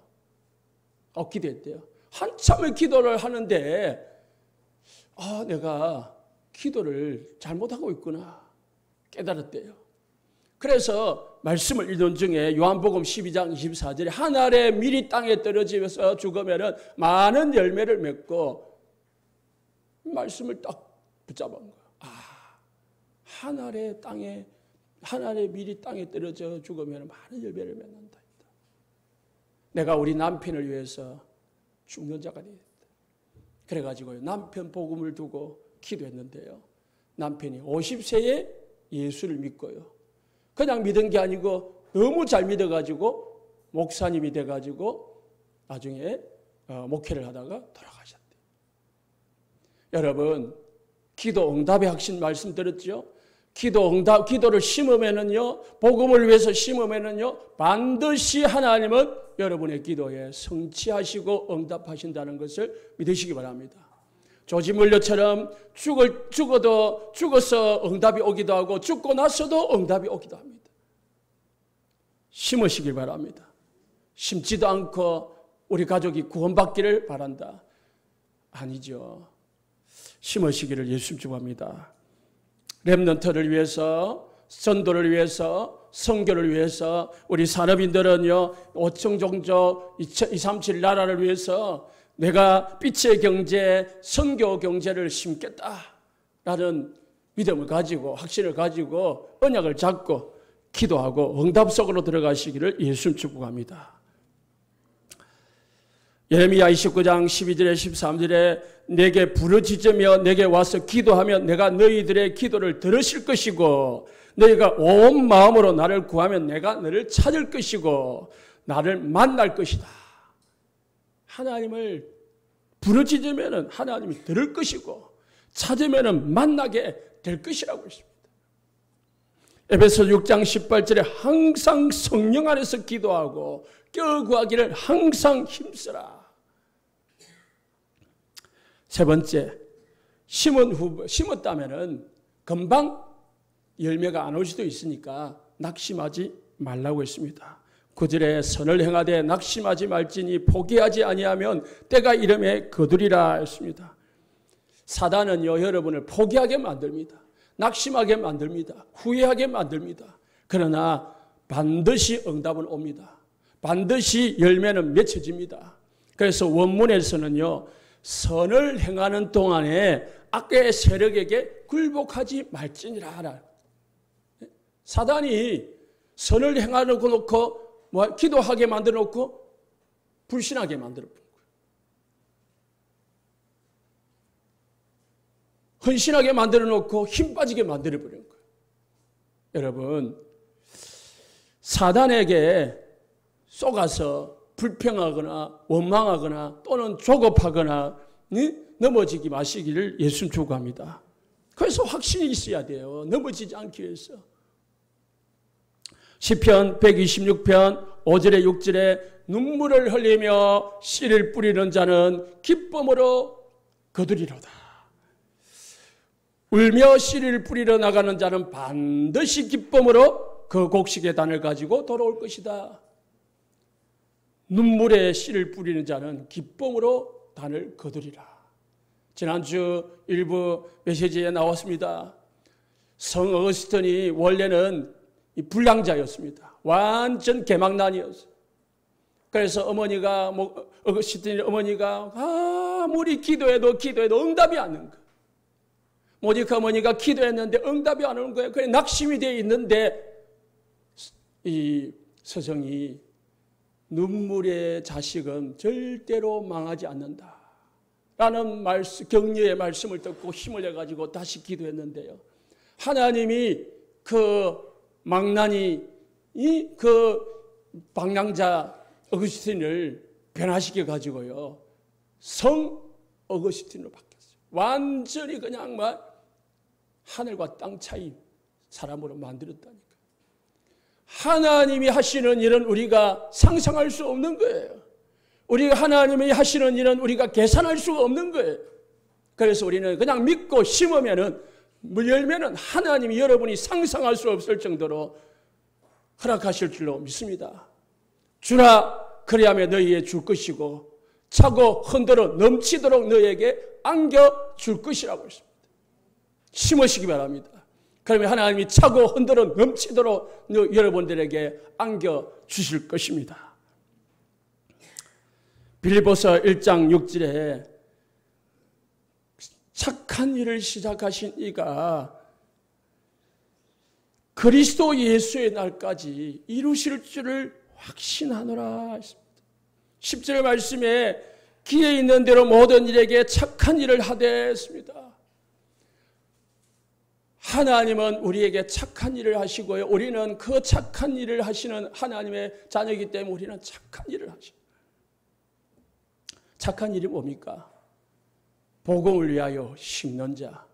기도했대요. 한참을 기도를 하는데, 내가 기도를 잘못하고 있구나 깨달았대요. 그래서 말씀을 읽는 중에 요한복음 12장 24절에 한 알의 밀이 땅에 떨어지면서 죽으면 많은 열매를 맺고, 말씀을 딱 붙잡은 거예요. 한 알의 밀이 땅에 떨어져 죽으면 많은 열매를 맺는다. 내가 우리 남편을 위해서 죽는 자가 되겠다. 그래가지고 남편 복음을 두고 기도했는데요, 남편이 50세에 예수를 믿고요, 그냥 믿은 게 아니고 너무 잘 믿어가지고 목사님이 돼가지고 나중에 목회를 하다가 돌아가셨대요. 여러분, 기도 응답의 확신 말씀 들었죠? 기도를 심으면은요, 복음을 위해서 심으면은요, 반드시 하나님은 여러분의 기도에 성취하시고 응답하신다는 것을 믿으시기 바랍니다. 조지물려처럼 죽어서 응답이 오기도 하고, 죽고 나서도 응답이 오기도 합니다. 심으시길 바랍니다. 심지도 않고 우리 가족이 구원받기를 바란다. 아니죠. 심으시기를 예수 축복합니다. 렘넌트를 위해서, 전도를 위해서, 선교를 위해서, 우리 산업인들은요, 5층 종족 237 나라를 위해서 내가 빛의 경제, 선교 경제를 심겠다라는 믿음을 가지고, 확신을 가지고, 언약을 잡고 기도하고 응답 속으로 들어가시기를 예수 축복합니다. 예레미야 29장 12절에 13절에 내게 부르짖으며 내게 와서 기도하면 내가 너희들의 기도를 들으실 것이고, 너희가 온 마음으로 나를 구하면 내가 너를 찾을 것이고 나를 만날 것이다. 하나님을 부르짖으면 하나님이 들을 것이고, 찾으면 만나게 될 것이라고 했습니다. 에베소 6장 18절에 항상 성령 안에서 기도하고 껴구하기를 항상 힘쓰라. 세 번째, 심었다면 금방 열매가 안 올 수도 있으니까 낙심하지 말라고 했습니다. 9절에 선을 행하되 낙심하지 말지니 포기하지 아니하면 때가 이름에 거두리라 했습니다. 사단은요, 여러분을 포기하게 만듭니다. 낙심하게 만듭니다. 후회하게 만듭니다. 그러나 반드시 응답은 옵니다. 반드시 열매는 맺혀집니다. 그래서 원문에서는요, 선을 행하는 동안에 악의 세력에게 굴복하지 말지니라. 사단이 선을 행하는 거 놓고 기도하게 만들어 놓고 불신하게 만들어 버린 거예요. 헌신하게 만들어 놓고 힘 빠지게 만들어 버린 거예요. 여러분, 사단에게 속아서 불평하거나 원망하거나 또는 조급하거나 넘어지지 마시기를 예수님 축원합니다. 그래서 확신이 있어야 돼요. 넘어지지 않기 위해서. 시편 126편 5절에 6절에 눈물을 흘리며 씨를 뿌리는 자는 기쁨으로 거두리로다. 울며 씨를 뿌리러 나가는 자는 반드시 기쁨으로 그 곡식의 단을 가지고 돌아올 것이다. 눈물에 씨를 뿌리는 자는 기쁨으로 단을 거두리라. 지난주 일부 메시지에 나왔습니다. 성 어거스틴이 원래는 불량자였습니다. 완전 개망난이었어요. 그래서 어거스틴 어머니가 아무리 기도해도 응답이 안 오는 거예요. 모니카 어머니가 기도했는데 응답이 안 오는 거예요. 그래 낙심이 되어 있는데 이 서성이 눈물의 자식은 절대로 망하지 않는다 라는 격려의 말씀을 듣고 힘을 내가지고 다시 기도했는데요. 하나님이 그 망나니 그 방랑자 어거스틴을 변화시켜 가지고요, 성 어거스틴으로 바뀌었어요. 완전히 그냥 하늘과 땅 차이 사람으로 만들었다니까. 하나님이 하시는 일은 우리가 상상할 수 없는 거예요. 우리가 하나님이 하시는 일은 우리가 계산할 수가 없는 거예요. 그래서 우리는 그냥 믿고 심으면은 열매는 하나님이 여러분이 상상할 수 없을 정도로 허락하실 줄로 믿습니다. 주라 그리하면 너희에 줄 것이고 차고 흔들어 넘치도록 너희에게 안겨 줄 것이라고 했습니다. 심으시기 바랍니다. 그러면 하나님이 차고 흔들어 넘치도록 여러분들에게 안겨 주실 것입니다. 빌립보서 1장 6절에 착한 일을 시작하신 이가 그리스도 예수의 날까지 이루실 줄을 확신하노라 했습니다. 10절 말씀에 기회 있는 대로 모든 일에게 착한 일을 하되 했습니다. 하나님은 우리에게 착한 일을 하시고요, 우리는 그 착한 일을 하시는 하나님의 자녀이기 때문에 우리는 착한 일을 하십니다. 착한 일이 뭡니까? 복음을 위하여 심는 자,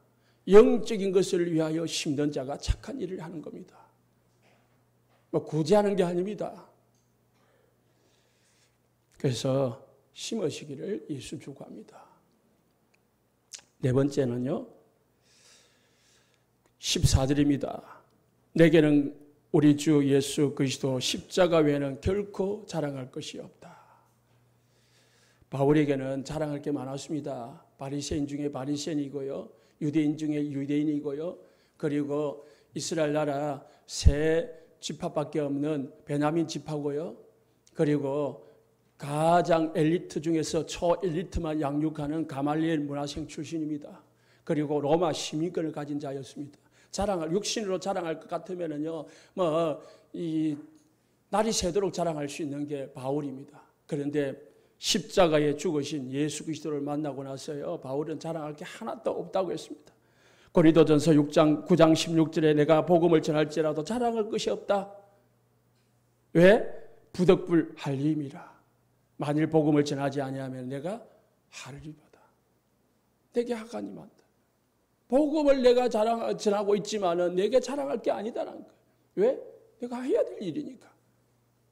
영적인 것을 위하여 심는 자가 착한 일을 하는 겁니다. 굳이 하는 게 아닙니다. 그래서 심으시기를 예수 축원합니다. 네 번째는요, 14절입니다. 내게는 우리 주 예수 그리스도 십자가 외에는 결코 자랑할 것이 없다. 바울에게는 자랑할 게 많았습니다. 바리새인 중에 바리새인이고요, 유대인 중에 유대인이고요, 그리고 이스라엘 나라 세 지파밖에 없는 베냐민 지파고요, 그리고 가장 엘리트 중에서 초엘리트만 양육하는 가말리엘 문화생 출신입니다. 그리고 로마 시민권을 가진 자였습니다. 육신으로 자랑할 것 같으면은요, 이 날이 새도록 자랑할 수 있는 게 바울입니다. 그런데 십자가에 죽으신 예수 그리스도를 만나고 나서요, 바울은 자랑할 게 하나도 없다고 했습니다. 고린도전서 9장 16절에 내가 복음을 전할지라도 자랑할 것이 없다. 왜? 부득불 할림이라. 만일 복음을 전하지 아니하면 내가 할을 받아. 내게 하간이 많다. 복음을 내가 전하고 있지만은 내게 자랑할 게 아니다라는 거예요. 왜? 내가 해야 될 일이니까.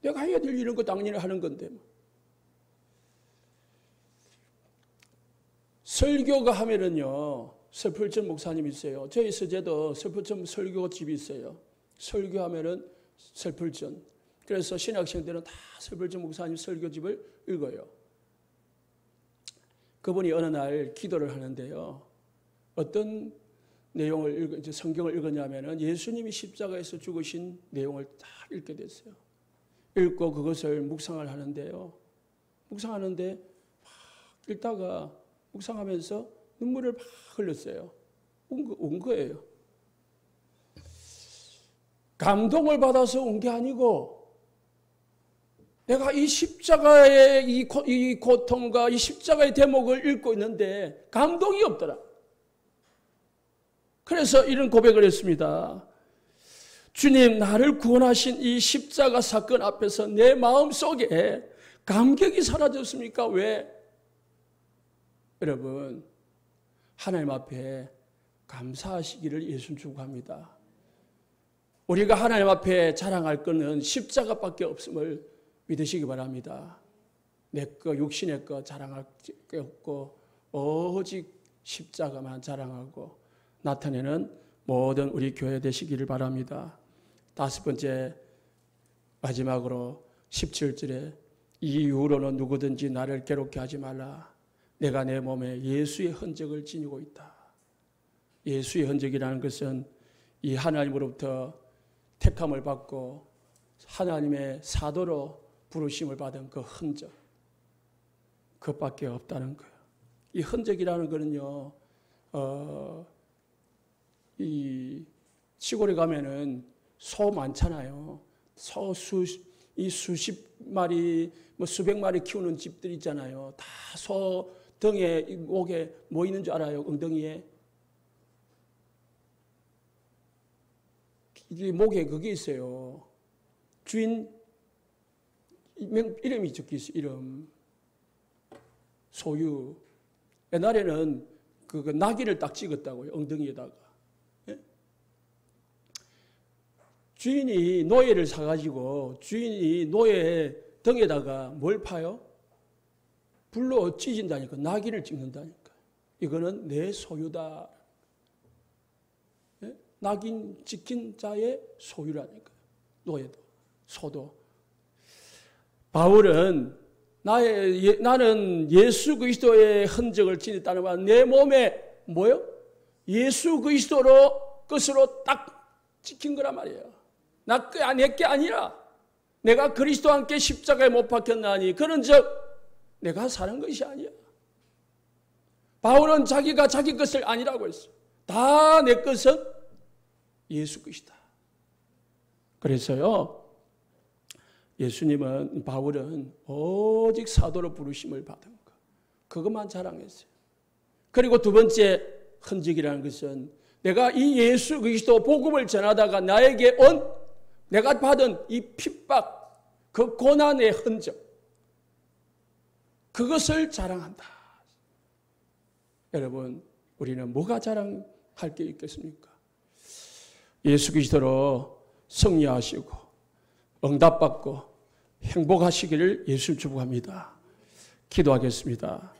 내가 해야 될 일은 그 당연히 하는 건데. 설교가 하면은요, 설풀전 목사님이 있어요. 저희 서재도 설풀전 설교집이 있어요. 설교하면은 설풀전. 그래서 신학생들은 다 설벌주 목사님 설교집을 읽어요. 그분이 어느 날 기도를 하는데요. 어떤 내용을 성경을 읽었냐면은 예수님이 십자가에서 죽으신 내용을 다 읽게 됐어요. 읽고 그것을 묵상을 하는데요. 묵상하는데 막 읽다가 묵상하면서 눈물을 막 흘렸어요. 운 거예요. 감동을 받아서 온 게 아니고 내가 이 십자가의 이 고통과 이 십자가의 대목을 읽고 있는데 감동이 없더라. 그래서 이런 고백을 했습니다. 주님, 나를 구원하신 이 십자가 사건 앞에서 내 마음속에 감격이 사라졌습니까? 왜? 여러분, 하나님 앞에 감사하시기를 예수님 축복합니다. 우리가 하나님 앞에 자랑할 것은 십자가밖에 없음을 믿으시기 바랍니다. 내 거, 육신의 거 자랑할 게 없고 오직 십자가만 자랑하고 나타내는 모든 우리 교회 되시기를 바랍니다. 5번째, 마지막으로 17절에 이 이후로는 누구든지 나를 괴롭게 하지 말라. 내가 내 몸에 예수의 흔적을 지니고 있다. 예수의 흔적이라는 것은 이 하나님으로부터 택함을 받고 하나님의 사도로 부르심을 받은 그 흔적, 그것밖에 없다는 거예요. 이 흔적이라는 거는요, 이 시골에 가면은 소 많잖아요. 소 수십 마리, 수백 마리 키우는 집들 있잖아요. 다 소 등에, 목에 뭐 있는 줄 알아요? 엉덩이에. 이 목에 그게 있어요. 주인 이름이 적혀 있어요. 이름. 소유. 옛날에는 그 나귀를 딱 찍었다고요. 엉덩이에다가. 예? 주인이 노예를 사가지고 주인이 노예 등에다가 뭘 파요? 불로 찢은다니까. 나귀를 찍는다니까. 이거는 내 소유다. 예? 낙인 찍힌 자의 소유라니까요. 노예도, 소도. 바울은 나는 예수 그리스도의 흔적을 지녔다는 말, 내 몸에 뭐요? 예수 그리스도로 것으로 딱 찍힌 거란 말이에요. 내 게 아니라 내가 그리스도와 함께 십자가에 못 박혔나니 그런즉 내가 사는 것이 아니야. 바울은 자기가 자기 것을 아니라고 했어요. 다 내 것은 예수 것이다. 그래서요, 바울은 오직 사도로 부르심을 받은 것, 그것만 자랑했어요. 그리고 두 번째 흔적이라는 것은 내가 이 예수 그리스도 복음을 전하다가 나에게 온 내가 받은 이 핍박, 그 고난의 흔적, 그것을 자랑한다. 여러분, 우리는 뭐가 자랑할 게 있겠습니까? 예수 그리스도로 승리하시고 응답받고 행복하시기를 예수 축복합니다. 기도하겠습니다.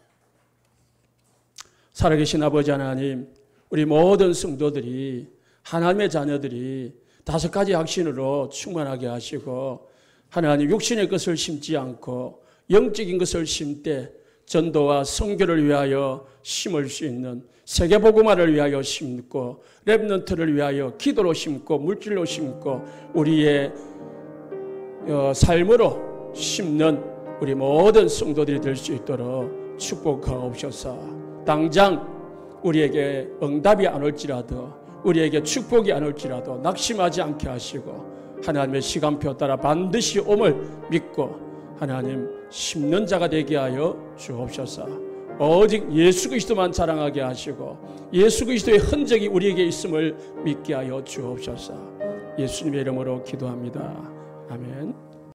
살아계신 아버지 하나님, 우리 모든 성도들이, 하나님의 자녀들이 5가지 확신으로 충만하게 하시고 하나님 육신의 것을 심지 않고 영적인 것을 심되 전도와 선교를 위하여 심을 수 있는 세계복음화를 위하여 심고 렘넌트를 위하여 기도로 심고 물질로 심고 우리의 삶으로 심는 우리 모든 성도들이 될 수 있도록 축복하옵소서. 당장 우리에게 응답이 안 올지라도, 우리에게 축복이 안 올지라도 낙심하지 않게 하시고 하나님의 시간표 따라 반드시 옴을 믿고 하나님 심는 자가 되게 하여 주옵소서. 오직 예수 그리스도만 자랑하게 하시고 예수 그리스도의 흔적이 우리에게 있음을 믿게 하여 주옵소서. 예수님의 이름으로 기도합니다. 아멘.